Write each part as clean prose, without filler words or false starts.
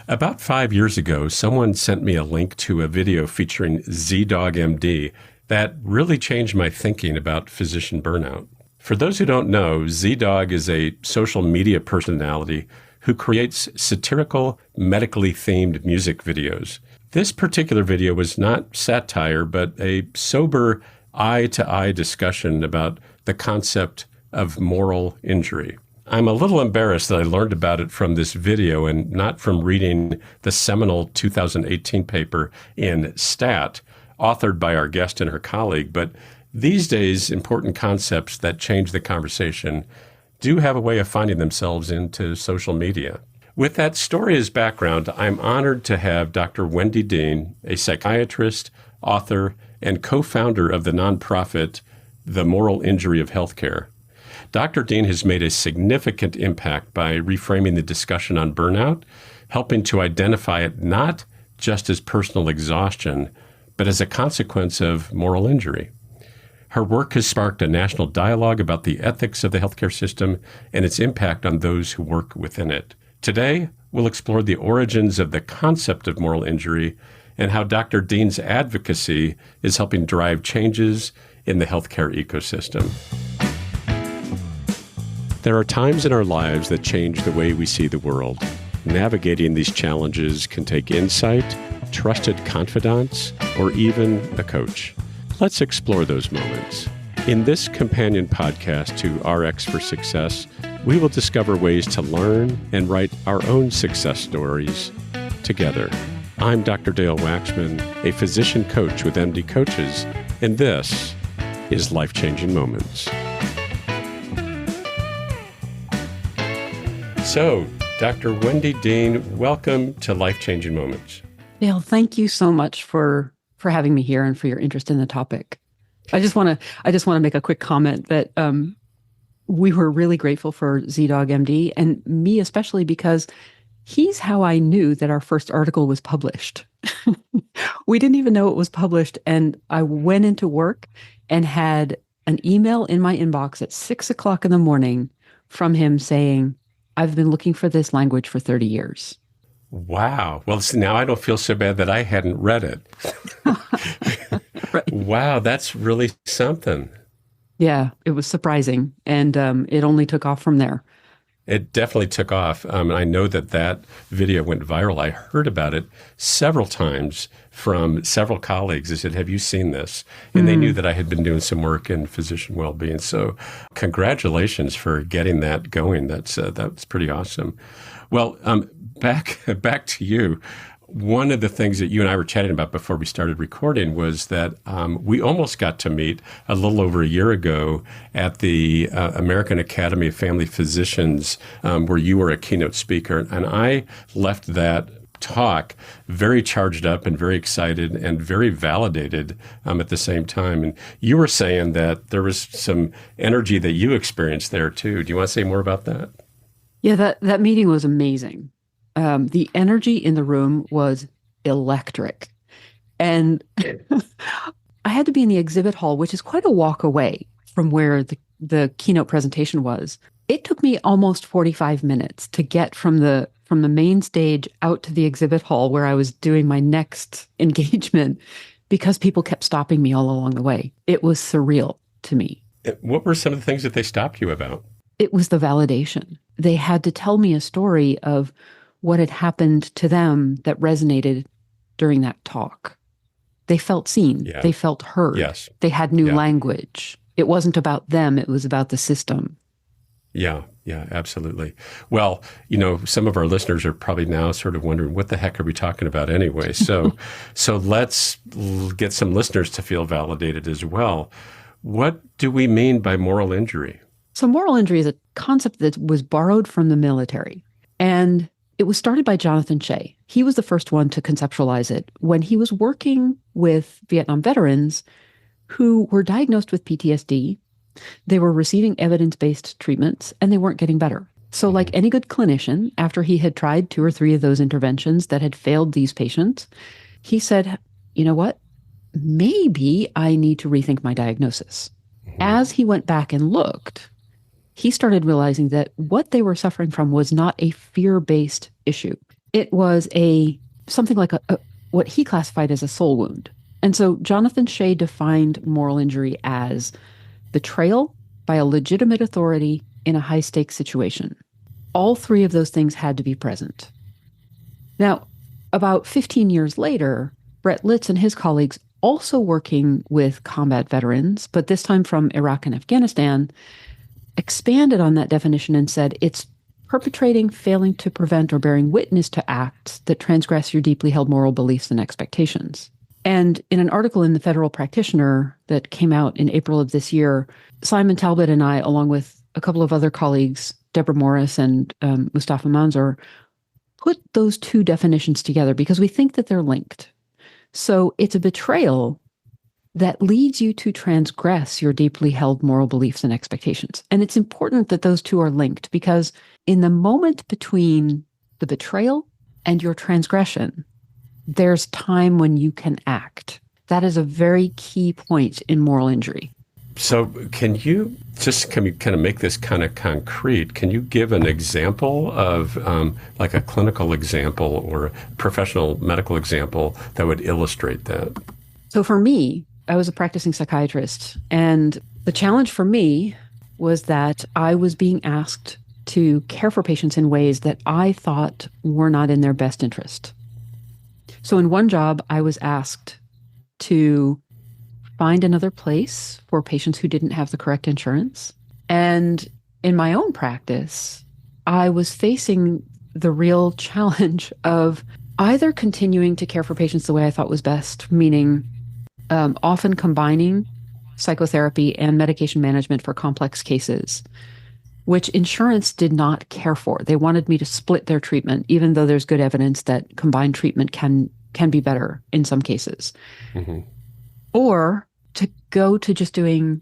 About 5 years ago, someone sent me a link to a video featuring Z-Dog MD that really changed my thinking about physician burnout. For those who don't know, Z-Dog is a social media personality who creates satirical, medically themed music videos. This particular video was not satire, but a sober eye-to-eye discussion about the concept of moral injury. I'm a little embarrassed that I learned about it from this video and not from reading the seminal 2018 paper in STAT, authored by our guest and her colleague. But these days, important concepts that change the conversation do have a way of finding themselves into social media. With that story as background, I'm honored to have Dr. Wendy Dean, a psychiatrist, author, and co-founder of the nonprofit, The Moral Injury of Healthcare. Dr. Dean has made a significant impact by reframing the discussion on burnout, helping to identify it not just as personal exhaustion, but as a consequence of moral injury. Her work has sparked a national dialogue about the ethics of the healthcare system and its impact on those who work within it. Today, we'll explore the origins of the concept of moral injury and how Dr. Dean's advocacy is helping drive changes in the healthcare ecosystem. There are times in our lives that change the way we see the world. Navigating these challenges can take insight, trusted confidants, or even a coach. Let's explore those moments. In this companion podcast to RX for Success, we will discover ways to learn and write our own success stories together. I'm Dr. Dale Waxman, a physician coach with MD Coaches, and this is Life-Changing Moments. So, Dr. Wendy Dean, welcome to Life-Changing Moments. Dale, thank you so much for having me here and for your interest in the topic. I just want to make a quick comment that we were really grateful for Z-Dog MD, and me especially, because he's how I knew that our first article was published. We didn't even know it was published, and I went into work and had an email in my inbox at 6:00 in the morning from him saying, "I've been looking for this language for 30 years. Wow. Well, now I don't feel so bad that I hadn't read it. Right. Wow, that's really something. Yeah, it was surprising. And it only took off from there. It definitely took off. I know that video went viral. I heard about it several times from several colleagues. They said, "Have you seen this?" And they knew that I had been doing some work in physician well-being. So congratulations for getting that going. That's pretty awesome. Well, back to you. One of the things that you and I were chatting about before we started recording was that we almost got to meet a little over a year ago at the American Academy of Family Physicians, where you were a keynote speaker. And I left that talk very charged up and very excited and very validated at the same time. And you were saying that there was some energy that you experienced there too. Do you want to say more about that? Yeah, that meeting was amazing. The energy in the room was electric. And I had to be in the exhibit hall, which is quite a walk away from where the keynote presentation was. It took me almost 45 minutes to get from the main stage out to the exhibit hall where I was doing my next engagement, because people kept stopping me all along the way. It was surreal to me. What were some of the things that they stopped you about? It was the validation. They had to tell me a story of what had happened to them that resonated during that talk. They felt seen. Yeah. They felt heard. Yes. They had new language. It wasn't about them. It was about the system. Yeah, absolutely. Well, some of our listeners are probably now sort of wondering, what the heck are we talking about anyway? So let's get some listeners to feel validated as well. What do we mean by moral injury? So moral injury is a concept that was borrowed from the military. And it was started by Jonathan Shea. He was the first one to conceptualize it when he was working with Vietnam veterans who were diagnosed with PTSD. They were receiving evidence-based treatments, and they weren't getting better. So like any good clinician, after he had tried 2 or 3 of those interventions that had failed these patients, he said, "You know what? Maybe I need to rethink my diagnosis." As he went back and looked, he started realizing that what they were suffering from was not a fear-based issue. It was something like what he classified as a soul wound. And so Jonathan Shea defined moral injury as betrayal by a legitimate authority in a high-stakes situation. All three of those things had to be present. Now, about 15 years later, Brett Litz and his colleagues, also working with combat veterans, but this time from Iraq and Afghanistan, expanded on that definition and said it's perpetrating, failing to prevent, or bearing witness to acts that transgress your deeply held moral beliefs and expectations. And in an article in the Federal Practitioner that came out in April of this year, Simon Talbot and I, along with a couple of other colleagues, Deborah Morris and Mustafa Manzoor, put those two definitions together because we think that they're linked. So it's a betrayal that leads you to transgress your deeply held moral beliefs and expectations. And it's important that those two are linked because in the moment between the betrayal and your transgression, there's time when you can act. That is a very key point in moral injury. So can you kind of make this kind of concrete? Can you give an example of like a clinical example or a professional medical example that would illustrate that? So for me, I was a practicing psychiatrist, and the challenge for me was that I was being asked to care for patients in ways that I thought were not in their best interest. So in one job, I was asked to find another place for patients who didn't have the correct insurance. And in my own practice, I was facing the real challenge of either continuing to care for patients the way I thought was best, meaning often combining psychotherapy and medication management for complex cases, which insurance did not care for. They wanted me to split their treatment, even though there's good evidence that combined treatment can be better in some cases. Mm-hmm. Or to go to just doing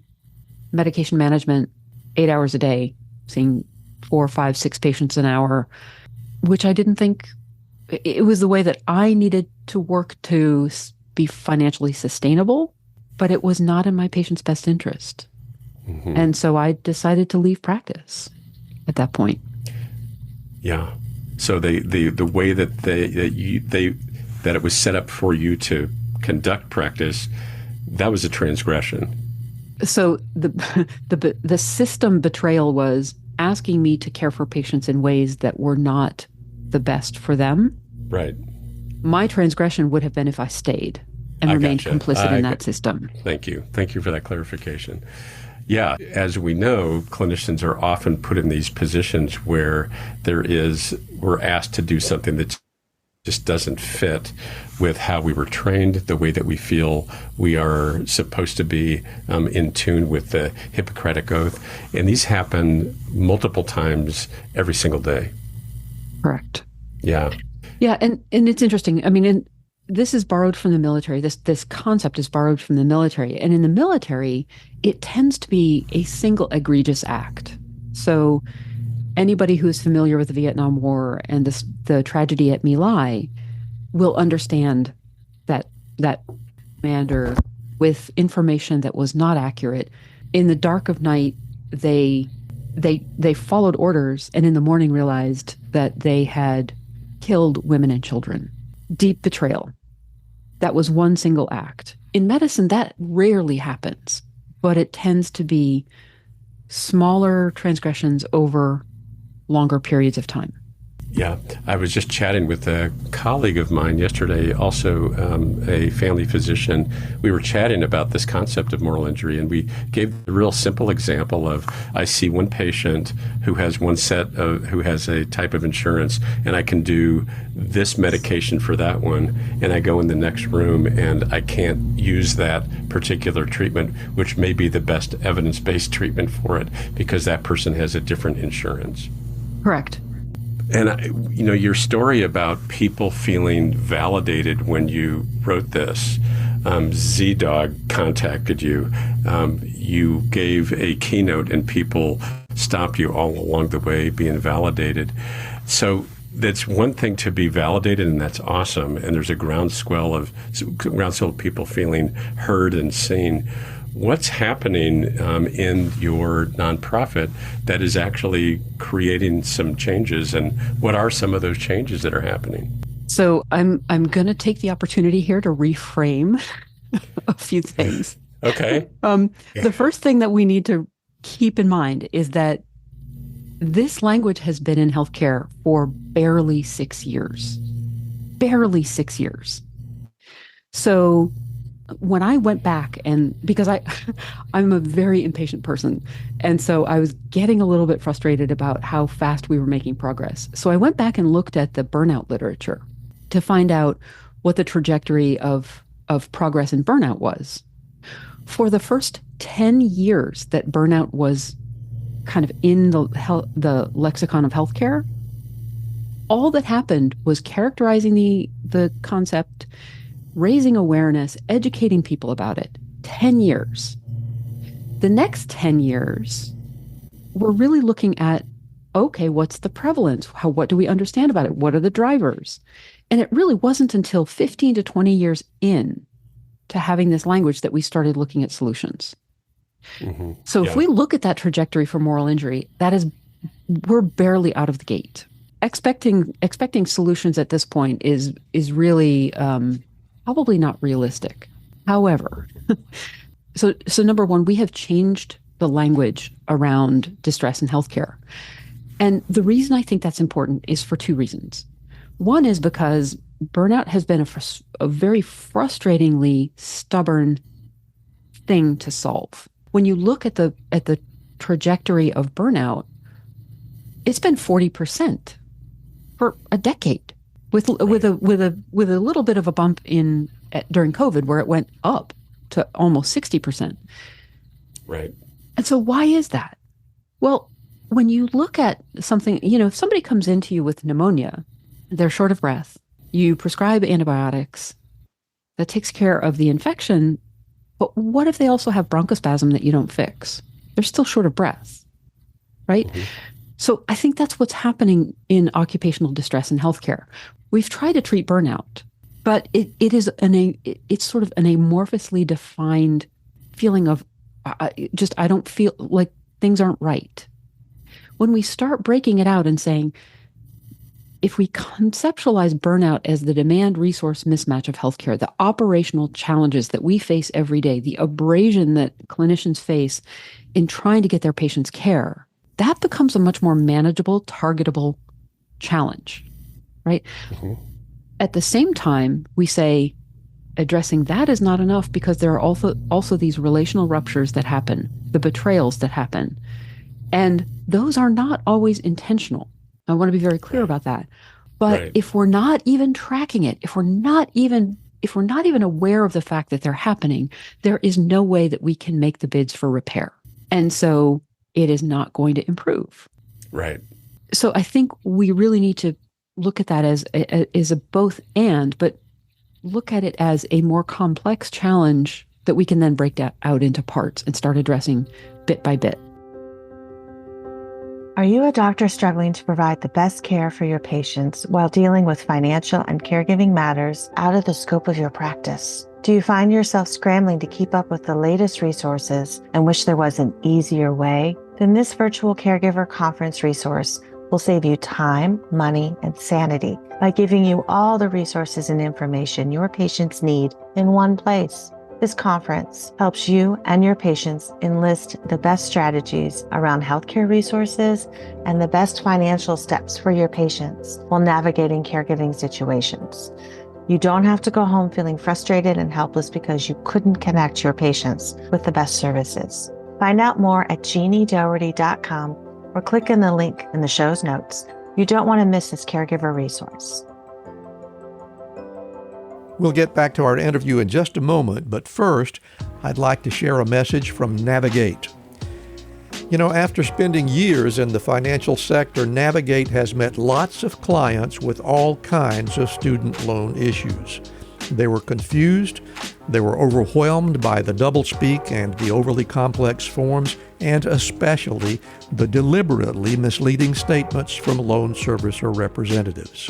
medication management 8 hours a day, seeing 4, 5, 6 patients an hour, which I didn't think it was the way that I needed to work to be financially sustainable, but it was not in my patient's best interest. Mm-hmm. And so I decided to leave practice at that point. Yeah. So the way that that it was set up for you to conduct practice, that was a transgression. So the system betrayal was asking me to care for patients in ways that were not the best for them. Right. My transgression would have been if I stayed and remained complicit in that system. Thank you. Thank you for that clarification. Yeah, as we know, clinicians are often put in these positions where we're asked to do something that just doesn't fit with how we were trained, the way that we feel we are supposed to be in tune with the Hippocratic Oath. And these happen multiple times every single day. Correct. Yeah. Yeah, and it's interesting. I mean, this is borrowed from the military. This concept is borrowed from the military. And in the military, it tends to be a single egregious act. So anybody who is familiar with the Vietnam War and the tragedy at My Lai will understand that commander, with information that was not accurate, in the dark of night, they followed orders, and in the morning realized that they had killed women and children. Deep betrayal. That was one single act. In medicine, that rarely happens, but it tends to be smaller transgressions over longer periods of time. Yeah, I was just chatting with a colleague of mine yesterday, also a family physician. We were chatting about this concept of moral injury, and we gave a real simple example of I see one patient who has who has a type of insurance, and I can do this medication for that one, and I go in the next room and I can't use that particular treatment, which may be the best evidence-based treatment for it because that person has a different insurance. Correct. And, your story about people feeling validated when you wrote this, Z-Dog contacted you, you gave a keynote and people stopped you all along the way being validated. So that's one thing to be validated, and that's awesome. And there's a groundswell of people feeling heard and seen. What's happening in your nonprofit that is actually creating some changes, and what are some of those changes that are happening? So I'm going to take the opportunity here to reframe a few things. Okay. The first thing that we need to keep in mind is that this language has been in healthcare for barely 6 years. Barely 6 years. So when I went back, and because I'm a very impatient person, and so I was getting a little bit frustrated about how fast we were making progress. So I went back and looked at the burnout literature to find out what the trajectory of progress in burnout was. For the first 10 years that burnout was kind of in the lexicon of healthcare, all that happened was characterizing the concept, raising awareness, educating people about it. 10 years. The next 10 years, we're really looking at, okay, what's the prevalence? What do we understand about it? What are the drivers? And it really wasn't until 15 to 20 years in to having this language that we started looking at solutions. Mm-hmm. So if we look at that trajectory for moral injury, we're barely out of the gate. Expecting solutions at this point is really probably not realistic. However, so number one, we have changed the language around distress in healthcare. And the reason I think that's important is for two reasons. One is because burnout has been a very frustratingly stubborn thing to solve. When you look at the trajectory of burnout, it's been 40% for a decade, with a little bit of a bump during COVID where it went up to almost 60%. Right. And so why is that? Well, when you look at something, if somebody comes into you with pneumonia, they're short of breath, you prescribe antibiotics, that takes care of the infection. But what if they also have bronchospasm that you don't fix? They're still short of breath, right? Mm-hmm. So I think that's what's happening in occupational distress in healthcare. We've tried to treat burnout, but it's sort of an amorphously defined feeling of I don't feel like things aren't right. When we start breaking it out and saying, if we conceptualize burnout as the demand-resource mismatch of healthcare, the operational challenges that we face every day, the abrasion that clinicians face in trying to get their patients care, that becomes a much more manageable, targetable challenge, right? Mm-hmm. At the same time, we say addressing that is not enough because there are also these relational ruptures that happen, the betrayals that happen, and those are not always intentional. I want to be very clear about that. But if we're not even tracking it, if we're not even aware of the fact that they're happening, there is no way that we can make the bids for repair. And so it is not going to improve. Right. So I think we really need to look at that as a both and, but look at it as a more complex challenge that we can then break out into parts and start addressing bit by bit. Are you a doctor struggling to provide the best care for your patients while dealing with financial and caregiving matters out of the scope of your practice? Do you find yourself scrambling to keep up with the latest resources and wish there was an easier way? Then this virtual caregiver conference resource will save you time, money, and sanity by giving you all the resources and information your patients need in one place. This conference helps you and your patients enlist the best strategies around healthcare resources and the best financial steps for your patients while navigating caregiving situations. You don't have to go home feeling frustrated and helpless because you couldn't connect your patients with the best services. Find out more at jeanniedoherty.com or click on the link in the show's notes. You don't want to miss this caregiver resource. We'll get back to our interview in just a moment, but first, I'd like to share a message from Navigate. After spending years in the financial sector, Navigate has met lots of clients with all kinds of student loan issues. They were confused, they were overwhelmed by the doublespeak and the overly complex forms, and especially the deliberately misleading statements from loan servicer representatives.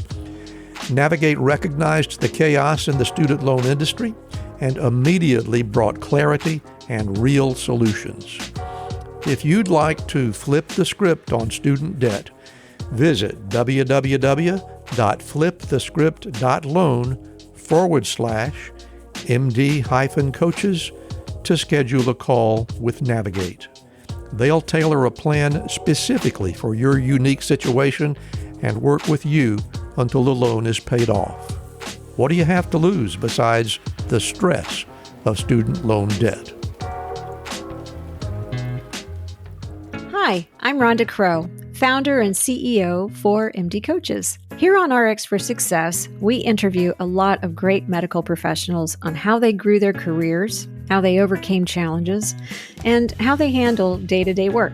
Navigate recognized the chaos in the student loan industry and immediately brought clarity and real solutions. If you'd like to flip the script on student debt, visit www.flipthescript.loan/MD-coaches to schedule a call with Navigate. They'll tailor a plan specifically for your unique situation and work with you until the loan is paid off. What do you have to lose besides the stress of student loan debt? Hi, I'm Rhonda Crow, founder and CEO for MD Coaches. Here on RX for Success, we interview a lot of great medical professionals on how they grew their careers, how they overcame challenges, and how they handle day-to-day work.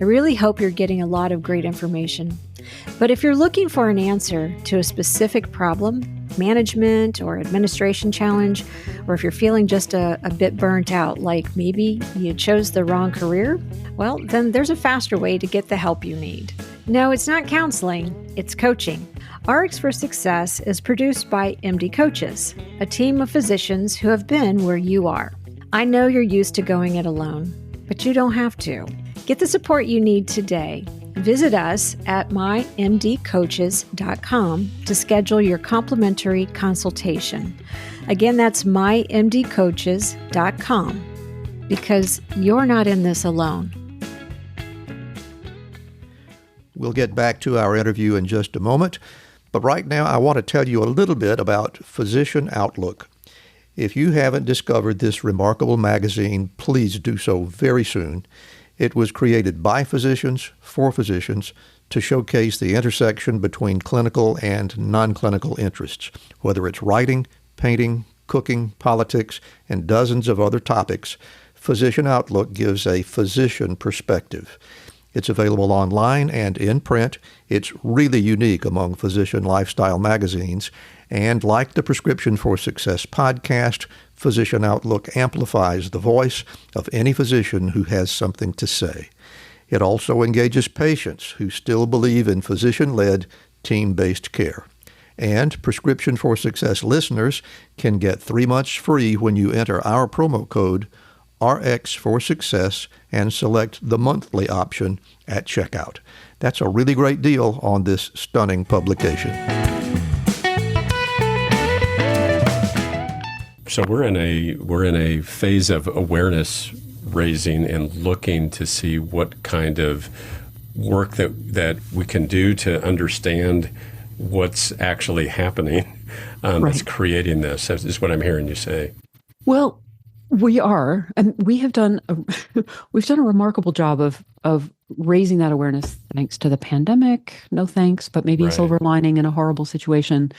I really hope you're getting a lot of great information. But if you're looking for an answer to a specific problem, management or administration challenge, or if you're feeling just a bit burnt out, like maybe you chose the wrong career, well, then there's a faster way to get the help you need. No, it's not counseling, it's coaching. RX for Success is produced by MD Coaches, a team of physicians who have been where you are. I know you're used to going it alone, but you don't have to. Get the support you need today. Visit us at mymdcoaches.com to schedule your complimentary consultation. Again, that's mymdcoaches.com, because you're not in this alone. We'll get back to our interview in just a moment, but right now I want to tell you a little bit about Physician Outlook. If you haven't discovered this remarkable magazine, please do so very soon. It was created by physicians, for physicians, to showcase the intersection between clinical and non-clinical interests. Whether it's writing, painting, cooking, politics, and dozens of other topics, Physician Outlook gives a physician perspective. It's available online and in print. It's really unique among physician lifestyle magazines. And like the Prescription for Success podcast, Physician Outlook amplifies the voice of any physician who has something to say. It also engages patients who still believe in physician-led, team-based care. And Prescription for Success listeners can get 3 months free when you enter our promo code RX for Success and select the monthly option at checkout. That's a really great deal on this stunning publication. So we're in a phase of awareness raising and looking to see what kind of work that we can do to understand what's actually happening that's creating this, is what I'm hearing you say. Well, we are, and we've done a remarkable job of raising that awareness thanks to the pandemic. No thanks, but maybe a silver lining in a horrible situation.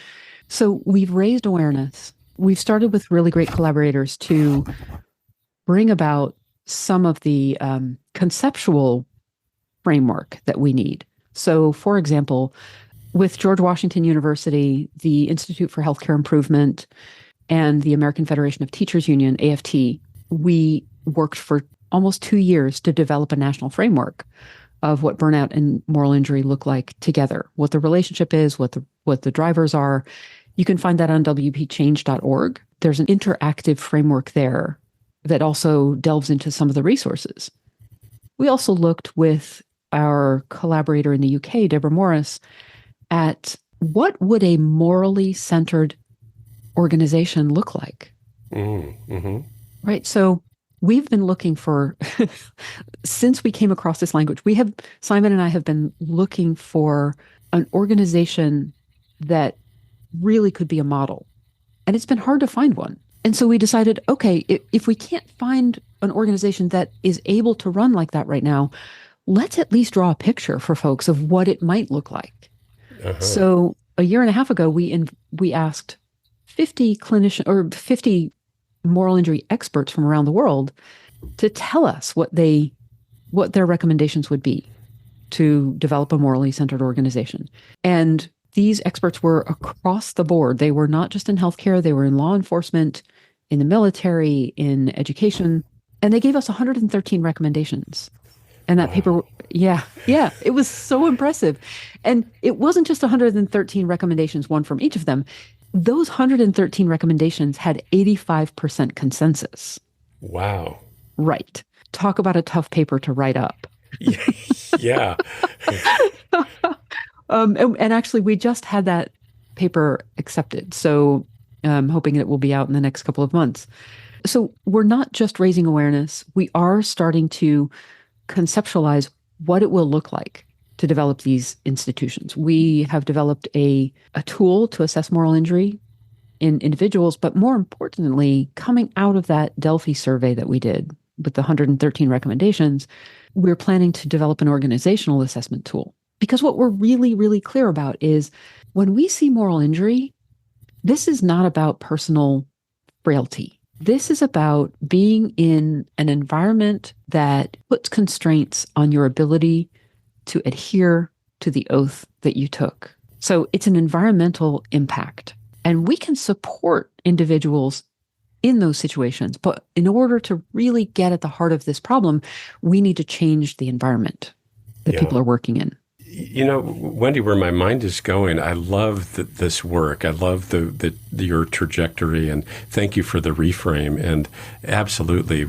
So we've raised awareness. We've started with really great collaborators to bring about some of the conceptual framework that we need. So, for example, with George Washington University, the Institute for Healthcare Improvement, and the American Federation of Teachers Union, AFT, we worked for almost 2 years to develop a national framework of what burnout and moral injury look like together, what the relationship is, what the drivers are. You can find that on wpchange.org. There's an interactive framework there that also delves into some of the resources. We also looked with our collaborator in the UK, Deborah Morris, at what would a morally centered organization look like? Mm-hmm. Right. So we've been looking for, since we came across this language, Simon and I have been looking for an organization that really could be a model. And it's been hard to find one. And so we decided, okay, if we can't find an organization that is able to run like that right now, let's at least draw a picture for folks of what it might look like. Uh-huh. So a year and a half ago, we asked 50 clinicians or 50 moral injury experts from around the world to tell us what their recommendations would be to develop a morally centered organization. And these experts were across the board. They were not just in healthcare, they were in law enforcement, in the military, in education, and they gave us 113 recommendations. And that paper, it was so impressive. And it wasn't just 113 recommendations, one from each of them. those 113 recommendations had 85% consensus. Wow. Right. Talk about a tough paper to write up. Yeah. And actually, we just had that paper accepted. So I'm hoping it will be out in the next couple of months. So we're not just raising awareness. We are starting to conceptualize what it will look like to develop these institutions. We have developed a tool to assess moral injury in individuals, but more importantly, coming out of that Delphi survey that we did with the 113 recommendations, we're planning to develop an organizational assessment tool. Because what we're really, really clear about is when we see moral injury, this is not about personal frailty. This is about being in an environment that puts constraints on your ability to adhere to the oath that you took. So it's an environmental impact. And we can support individuals in those situations. But in order to really get at the heart of this problem, we need to change the environment that people are working in. You know, Wendy, where my mind is going, I love this work. I love your trajectory, and thank you for the reframe. And absolutely,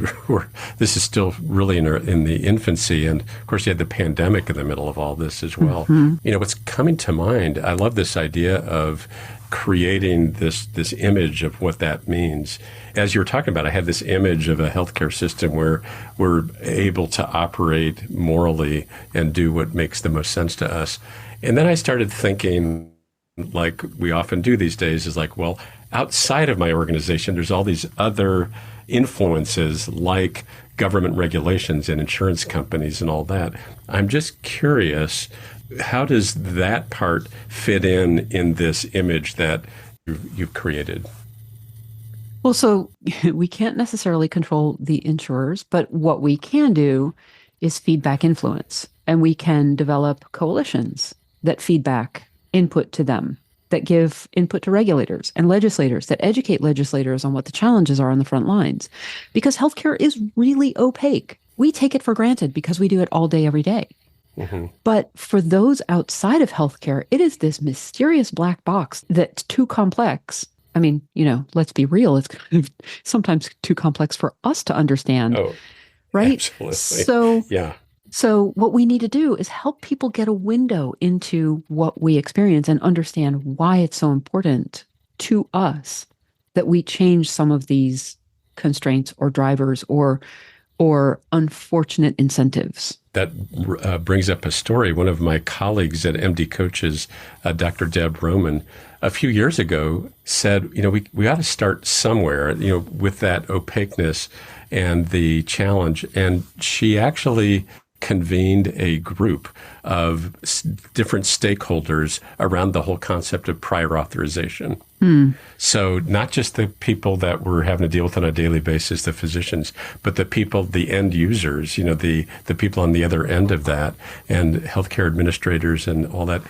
this is still really in the infancy. And of course, you had the pandemic in the middle of all this as well. Mm-hmm. You know, what's coming to mind, I love this idea of creating this image of what that means. As you were talking about, I had this image of a healthcare system where we're able to operate morally and do what makes the most sense to us. And then I started thinking, like we often do these days, is like, well, outside of my organization, there's all these other influences like government regulations and insurance companies and all that. I'm just curious, how does that part fit in this image that you've created? Well, so we can't necessarily control the insurers, but what we can do is feedback influence. And we can develop coalitions that feedback input to them, that give input to regulators and legislators, that educate legislators on what the challenges are on the front lines. Because healthcare is really opaque. We take it for granted because we do it all day, every day. Mm-hmm. But for those outside of healthcare, it is this mysterious black box that's too complex. I mean, you know, let's be real. It's kind of sometimes too complex for us to understand. Oh, right? Absolutely. So, yeah. So what we need to do is help people get a window into what we experience and understand why it's so important to us that we change some of these constraints or drivers or unfortunate incentives. That brings up a story. One of my colleagues at MD Coaches, Dr. Deb Roman, a few years ago said, you know, we ought to start somewhere, you know, with that opaqueness and the challenge. And she actually convened a group of different stakeholders around the whole concept of prior authorization. So not just the people that we're having to deal with on a daily basis, the physicians, but the people, the end users, you know, the people on the other end of that, and healthcare administrators and all that.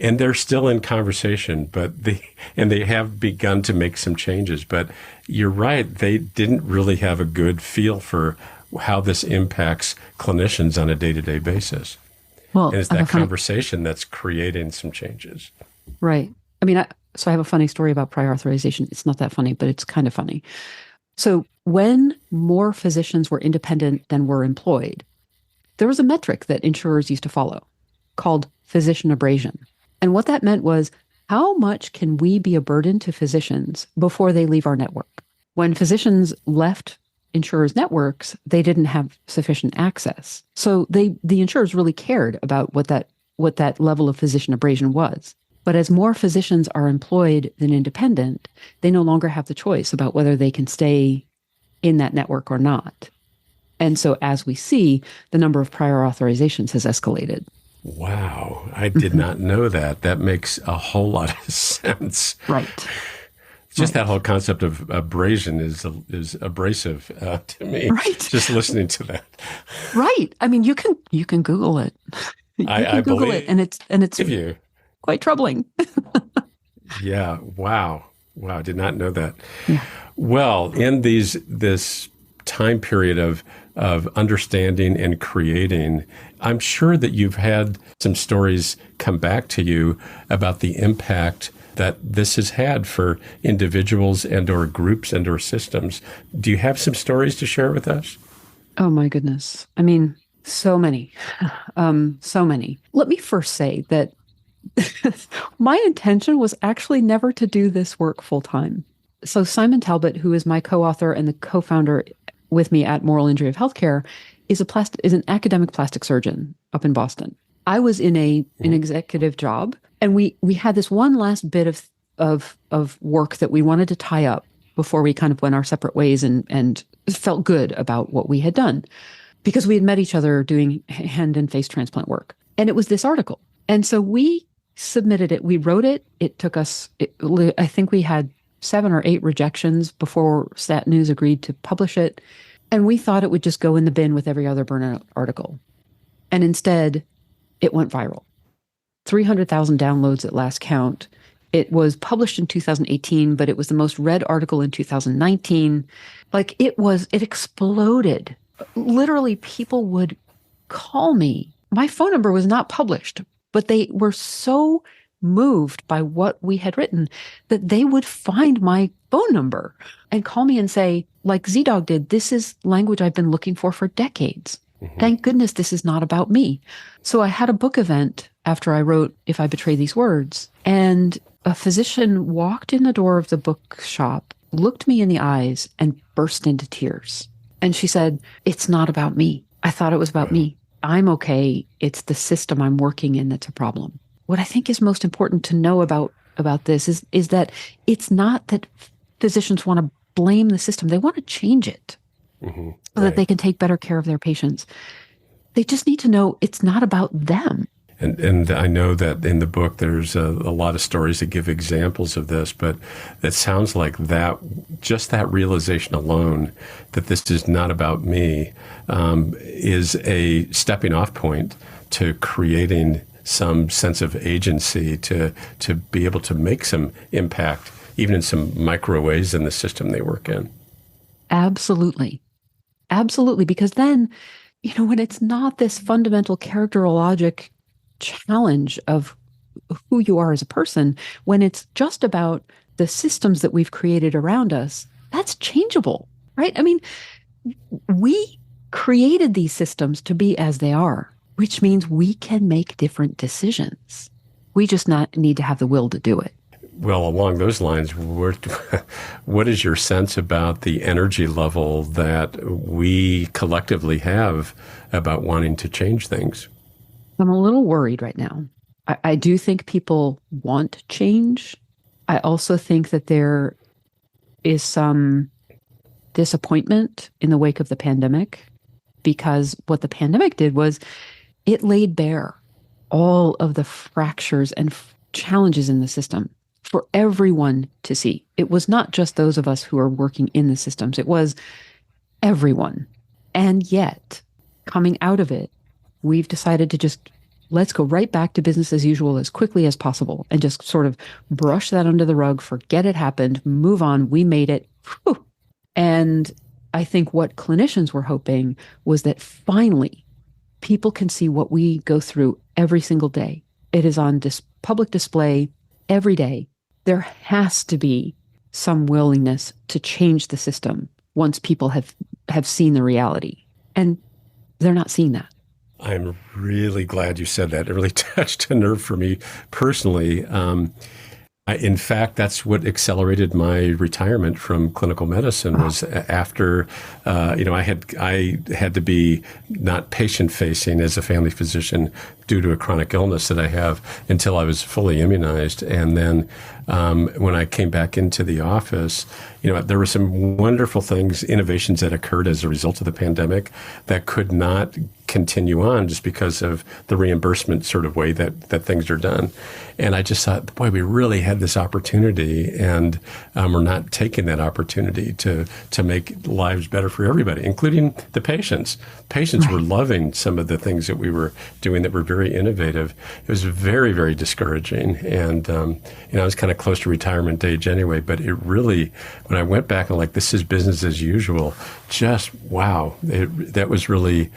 And they're still in conversation, but they have begun to make some changes. But you're right, they didn't really have a good feel for how this impacts clinicians on a day-to-day basis. Well, and it's that conversation that's creating some changes. Right. I mean, so I have a funny story about prior authorization. It's not that funny, but it's kind of funny. So when more physicians were independent than were employed, there was a metric that insurers used to follow called physician abrasion. And what that meant was, how much can we be a burden to physicians before they leave our network? When physicians left insurers' networks, they didn't have sufficient access. So the insurers really cared about what that level of physician abrasion was. But as more physicians are employed than independent, they no longer have the choice about whether they can stay in that network or not. And so as we see, the number of prior authorizations has escalated. Wow. I did not know that. That makes a whole lot of sense. Right. Just that whole concept of abrasion is abrasive to me. Right. Just listening to that. Right. I mean, you can Google it. I Google believe it, and it's quite troubling. Yeah. Wow. I did not know that. Yeah. Well, in this time period of understanding and creating, I'm sure that you've had some stories come back to you about the impact that this has had for individuals and or groups and or systems. Do you have some stories to share with us? Oh my goodness. I mean, so many, so many. Let me first say that my intention was actually never to do this work full time. So Simon Talbot, who is my co-author and the co-founder with me at Moral Injury of Healthcare, is an academic plastic surgeon up in Boston. I was in an executive job, and we had this one last bit of work that we wanted to tie up before we kind of went our separate ways and felt good about what we had done, because we had met each other doing hand and face transplant work. And it was this article. And so we submitted it. We wrote it. It took us, I think we had 7 or 8 rejections before Stat News agreed to publish it. And we thought it would just go in the bin with every other burnout article. And instead, it went viral. 300,000 downloads at last count. It was published in 2018, but it was the most read article in 2019. Like it exploded. Literally, people would call me. My phone number was not published, but they were so moved by what we had written that they would find my phone number and call me and say, like ZDogg did, this is language I've been looking for decades. Mm-hmm. Thank goodness this is not about me. So I had a book event after I wrote If I Betray These Words, and a physician walked in the door of the bookshop, looked me in the eyes, and burst into tears. And she said, "It's not about me. I thought it was about me. I'm okay. It's the system I'm working in that's a problem." What I think is most important to know about this is that it's not that physicians want to blame the system. They want to change it so that they can take better care of their patients. They just need to know it's not about them. And I know that in the book there's a lot of stories that give examples of this, but it sounds like that just that realization alone that this is not about me is a stepping off point to creating some sense of agency to be able to make some impact, even in some micro ways in the system they work in. Absolutely. Absolutely. Because then, when it's not this fundamental characterologic challenge of who you are as a person, when it's just about the systems that we've created around us, that's changeable, right? I mean, we created these systems to be as they are, which means we can make different decisions. We just need to have the will to do it. Well, along those lines, what is your sense about the energy level that we collectively have about wanting to change things? I'm a little worried right now. I do think people want change. I also think that there is some disappointment in the wake of the pandemic, because what the pandemic did was it laid bare all of the fractures and challenges in the system for everyone to see. It was not just those of us who are working in the systems. It was everyone. And yet, coming out of it, we've decided to let's go right back to business as usual as quickly as possible and just sort of brush that under the rug, forget it happened, move on, we made it. Whew. And I think what clinicians were hoping was that finally people can see what we go through every single day. It is on public display every day. There has to be some willingness to change the system once people have seen the reality. And they're not seeing that. I'm really glad you said that. It really touched a nerve for me personally. In fact, that's what accelerated my retirement from clinical medicine was after, I had to be not patient facing as a family physician due to a chronic illness that I have until I was fully immunized. And then when I came back into the office, there were some wonderful things, innovations that occurred as a result of the pandemic that could not continue on just because of the reimbursement sort of way that things are done. And I just thought, boy, we really had this opportunity, and we're not taking that opportunity to make lives better for everybody, including the patients. Patients were loving some of the things that we were doing that were very innovative. It was very, very discouraging. And, I was kind of close to retirement age anyway, but it really, when I went back and this is business as usual, just wow, that was really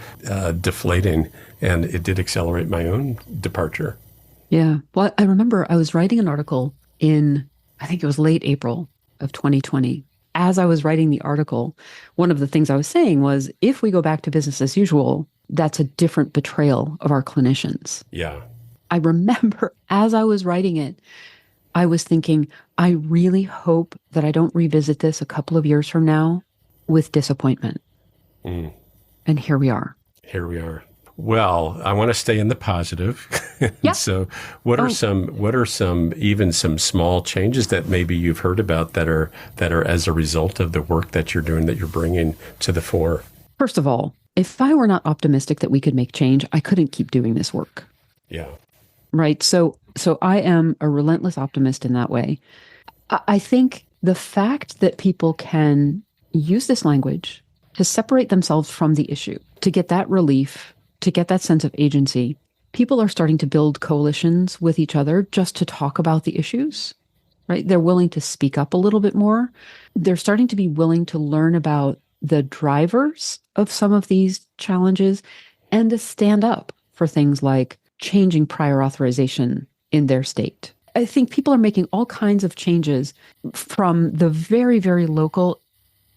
deflating, and it did accelerate my own departure. Yeah. Well, I remember I was writing an article in, I think it was late April of 2020. As I was writing the article, one of the things I was saying was, if we go back to business as usual, that's a different betrayal of our clinicians. Yeah. I remember as I was writing it, I was thinking, I really hope that I don't revisit this a couple of years from now with disappointment. Mm. And here we are. Here we are. Well, I want to stay in the positive. Yeah. So what are some even some small changes that maybe you've heard about that are as a result of the work that you're doing, that you're bringing to the fore? First of all, if I were not optimistic that we could make change, I couldn't keep doing this work. Yeah. Right. So I am a relentless optimist in that way. I think the fact that people can use this language to separate themselves from the issue, to get that relief, to get that sense of agency, people are starting to build coalitions with each other just to talk about the issues, right? They're willing to speak up a little bit more. They're starting to be willing to learn about the drivers of some of these challenges and to stand up for things like changing prior authorization in their state. I think people are making all kinds of changes from the very, very local,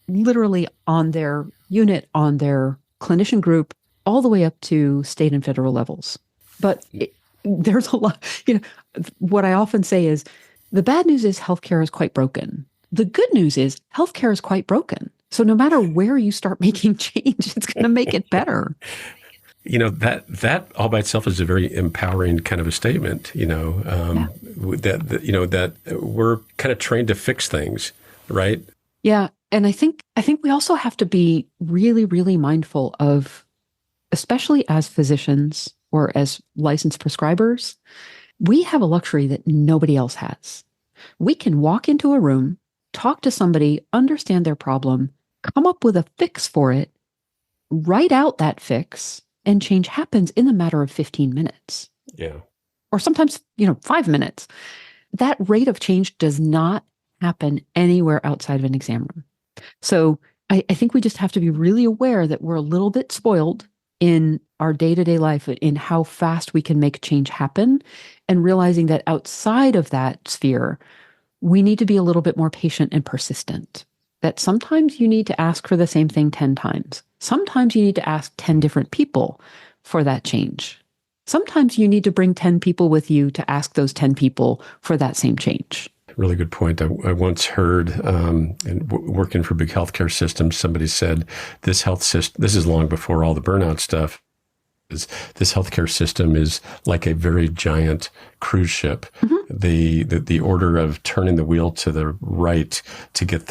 literally on their unit, on their clinician group, all the way up to state and federal levels. But there's a lot, what I often say is, the bad news is healthcare is quite broken. The good news is healthcare is quite broken. So no matter where you start making change, it's going to make it better. That all by itself is a very empowering kind of a statement, that we're kind of trained to fix things, right? Yeah. And I think we also have to be really, really mindful of, especially as physicians or as licensed prescribers, we have a luxury that nobody else has. We can walk into a room, talk to somebody, understand their problem, come up with a fix for it, write out that fix, and change happens in a matter of 15 minutes. Yeah. Or sometimes, 5 minutes. That rate of change does not happen anywhere outside of an exam room. So I think we just have to be really aware that we're a little bit spoiled in our day-to-day life in how fast we can make change happen, and realizing that outside of that sphere, we need to be a little bit more patient and persistent. That sometimes you need to ask for the same thing 10 times. Sometimes you need to ask 10 different people for that change. Sometimes you need to bring 10 people with you to ask those 10 people for that same change. Really good point. I once heard, working for big healthcare systems, somebody said this health system, this is long before all the burnout stuff, is this healthcare system is like a very giant cruise ship. Mm-hmm. The order of turning the wheel to the right to get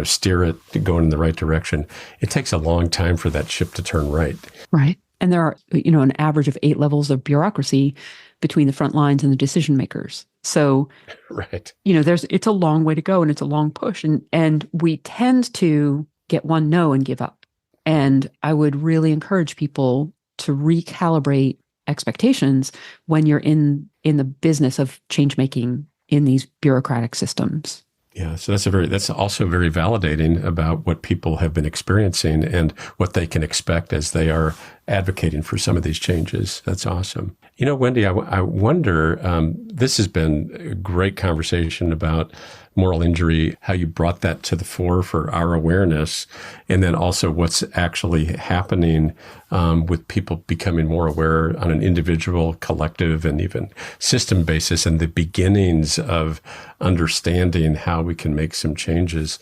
steer it going in the right direction. It takes a long time for that ship to turn right. Right. And there are, an average of 8 levels of bureaucracy between the front lines and the decision makers. So, right. It's a long way to go, and it's a long push. And we tend to get one no and give up. And I would really encourage people to recalibrate expectations when you're in the business of change making in these bureaucratic systems. Yeah, so that's also very validating about what people have been experiencing and what they can expect as they are advocating for some of these changes. That's awesome. Wendy, I wonder, this has been a great conversation about moral injury, how you brought that to the fore for our awareness, and then also what's actually happening with people becoming more aware on an individual, collective, and even system basis, and the beginnings of understanding how we can make some changes.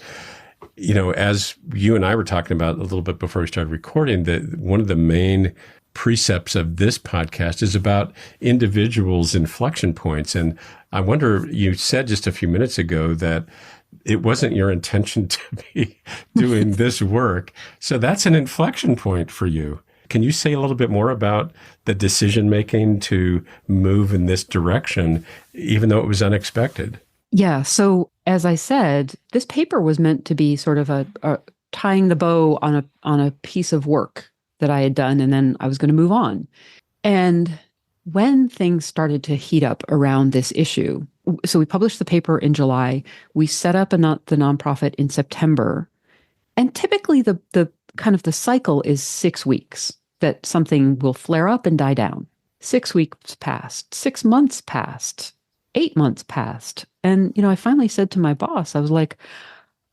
As you and I were talking about a little bit before we started recording, that one of the main precepts of this podcast is about individuals' inflection points. And I wonder, you said just a few minutes ago that it wasn't your intention to be doing this work. So that's an inflection point for you. Can you say a little bit more about the decision-making to move in this direction, even though it was unexpected? Yeah. So as I said, this paper was meant to be sort of a tying the bow on a piece of work that I had done, and then I was going to move on. And when things started to heat up around this issue, so we published the paper in July, we set up the nonprofit in September, and typically the kind of the cycle is 6 weeks that something will flare up and die down. 6 weeks passed, 6 months passed, 8 months passed. And, I finally said to my boss, I was like,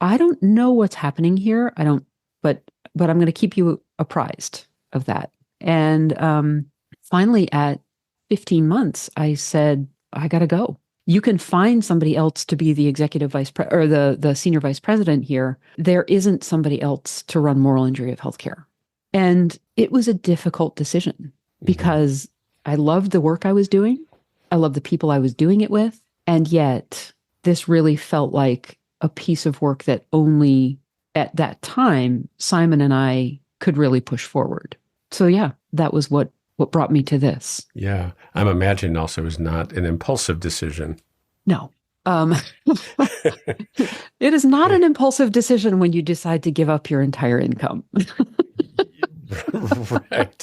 I don't know what's happening here. I don't, but I'm going to keep you apprised of that. And finally, at 15 months, I said, I got to go. You can find somebody else to be the executive vice or the senior vice president here. There isn't somebody else to run moral injury of healthcare. And it was a difficult decision because I loved the work I was doing. I loved the people I was doing it with. And yet this really felt like a piece of work that only at that time, Simon and I could really push forward. So yeah, that was what brought me to this. Yeah. I'm imagining also it was not an impulsive decision. No. It is not an impulsive decision when you decide to give up your entire income. Right.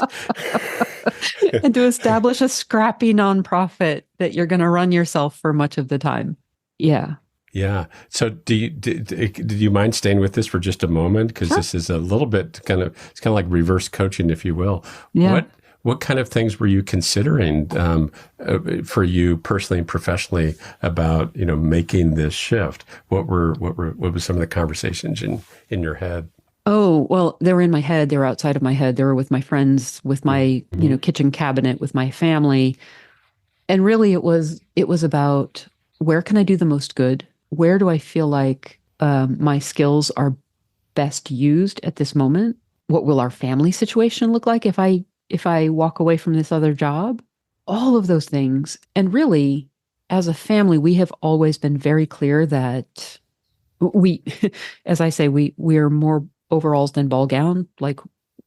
And to establish a scrappy nonprofit that you're going to run yourself for much of the time. Yeah. Yeah. So did you mind staying with this for just a moment? Because Sure. This is a little bit it's kind of like reverse coaching, if you will. Yeah. What kind of things were you considering for you personally and professionally about, making this shift? What was some of the conversations in your head? Oh, well, they were in my head. They were outside of my head. They were with my friends, with my, kitchen cabinet, with my family. And really it was about where can I do the most good? Where do I feel like my skills are best used at this moment? What will our family situation look like if I walk away from this other job? All of those things. And really, as a family, we have always been very clear that we, as I say, we're more overalls than ball gown. Like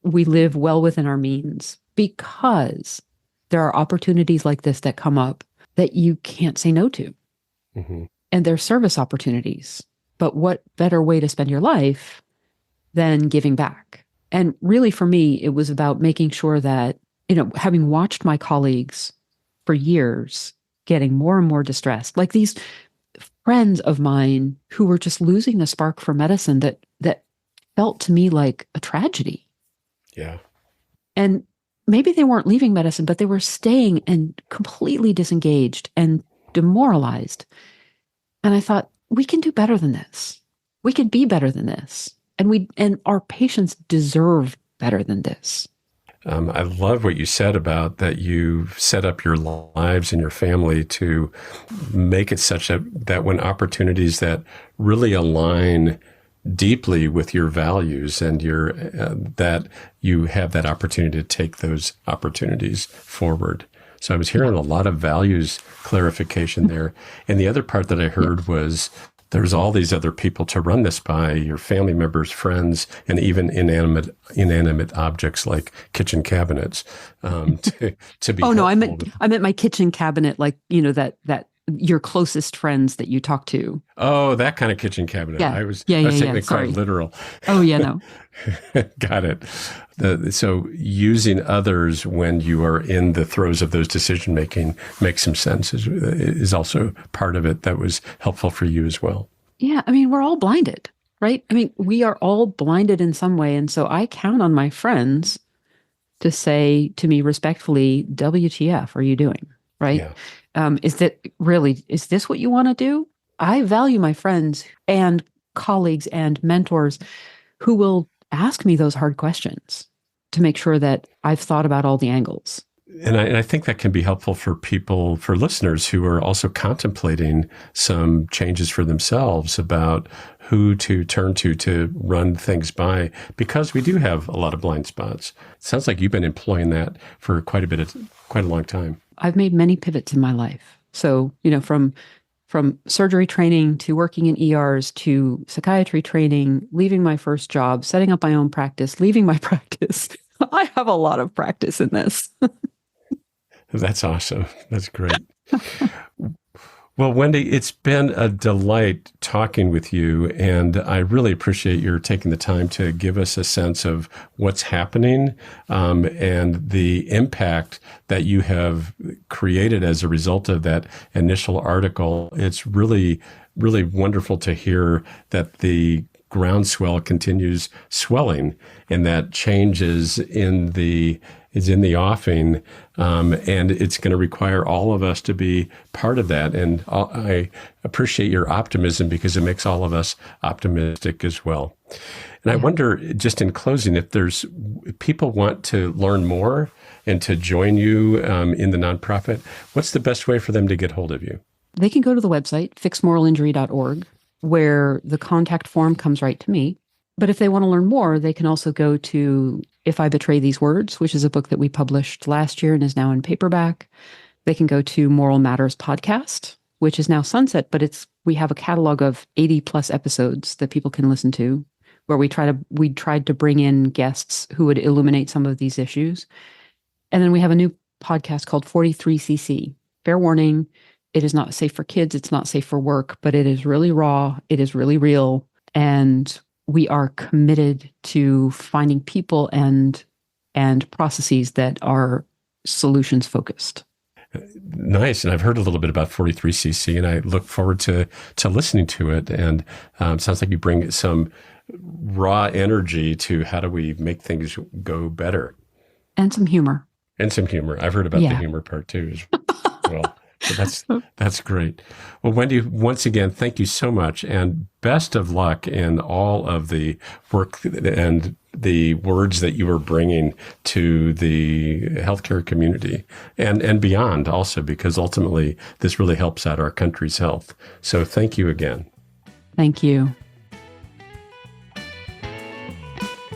we live well within our means because there are opportunities like this that come up that you can't say no to. Mm-hmm. And they're service opportunities. But what better way to spend your life than giving back? And really for me, it was about making sure that, having watched my colleagues for years getting more and more distressed, like these friends of mine who were just losing the spark for medicine that felt to me like a tragedy. Yeah. And maybe they weren't leaving medicine, but they were staying and completely disengaged and demoralized. And I thought, we can do better than this. We could be better than this. And our patients deserve better than this. I love what you said about that you set up your lives and your family to make it such that when opportunities that really align deeply with your values and that you have that opportunity to take those opportunities forward. So I was hearing a lot of values clarification there. And the other part that I heard was there's all these other people to run this by, your family members, friends, and even inanimate objects like kitchen cabinets to be. Oh no, I meant my kitchen cabinet, like that your closest friends that you talk to. Oh, that kind of kitchen cabinet. Yeah. I was taking it quite literal. Oh yeah, no. Got it. So using others when you are in the throes of those decision making makes some sense is also part of it that was helpful for you as well. Yeah, I mean, we're all blinded, right? I mean, we are all blinded in some way. And so I count on my friends to say to me respectfully, WTF are you doing, right? Yeah. Is this what you want to do? I value my friends and colleagues and mentors who will ask me those hard questions to make sure that I've thought about all the angles. And I think that can be helpful for listeners who are also contemplating some changes for themselves about who to turn to run things by, because we do have a lot of blind spots. It sounds like you've been employing that for quite a long time. I've made many pivots in my life. So, from surgery training to working in ERs to psychiatry training, leaving my first job, setting up my own practice, leaving my practice. I have a lot of practice in this. That's awesome. That's great. Well, Wendy, it's been a delight talking with you, and I really appreciate your taking the time to give us a sense of what's happening and the impact that you have created as a result of that initial article. It's really, really wonderful to hear that the groundswell continues swelling and that changes in the is in the offing, and it's going to require all of us to be part of that. And I appreciate your optimism because it makes all of us optimistic as well. And I wonder, just in closing, if people want to learn more and to join you in the nonprofit, what's the best way for them to get hold of you? They can go to the website, fixmoralinjury.org, where the contact form comes right to me. But if they want to learn more, they can also go to If I Betray These Words, which is a book that we published last year and is now in paperback. They can go to Moral Matters Podcast, which is now sunset, but we have a catalog of 80 plus episodes that people can listen to, where we tried to bring in guests who would illuminate some of these issues. And then we have a new podcast called 43cc. Fair warning, it is not safe for kids, it's not safe for work, but it is really raw, it is really real, and we are committed to finding people and processes that are solutions focused. Nice. And I've heard a little bit about 43cc, and I look forward to listening to it. And it sounds like you bring some raw energy to how do we make things go better. And some humor. I've heard about the humor part too as well. So that's great. Well, Wendy, once again, thank you so much, and best of luck in all of the work and the words that you are bringing to the healthcare community and beyond also, because ultimately this really helps out our country's health. So thank you again. Thank you.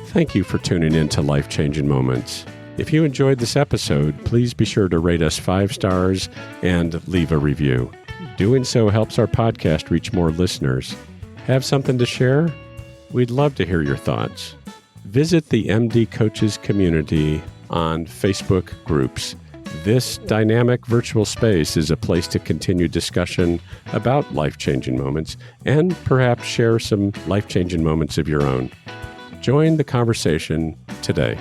Thank you for tuning in to Life Changing Moments. If you enjoyed this episode, please be sure to rate us 5 stars and leave a review. Doing so helps our podcast reach more listeners. Have something to share? We'd love to hear your thoughts. Visit the MD Coaches community on Facebook groups. This dynamic virtual space is a place to continue discussion about life-changing moments and perhaps share some life-changing moments of your own. Join the conversation today.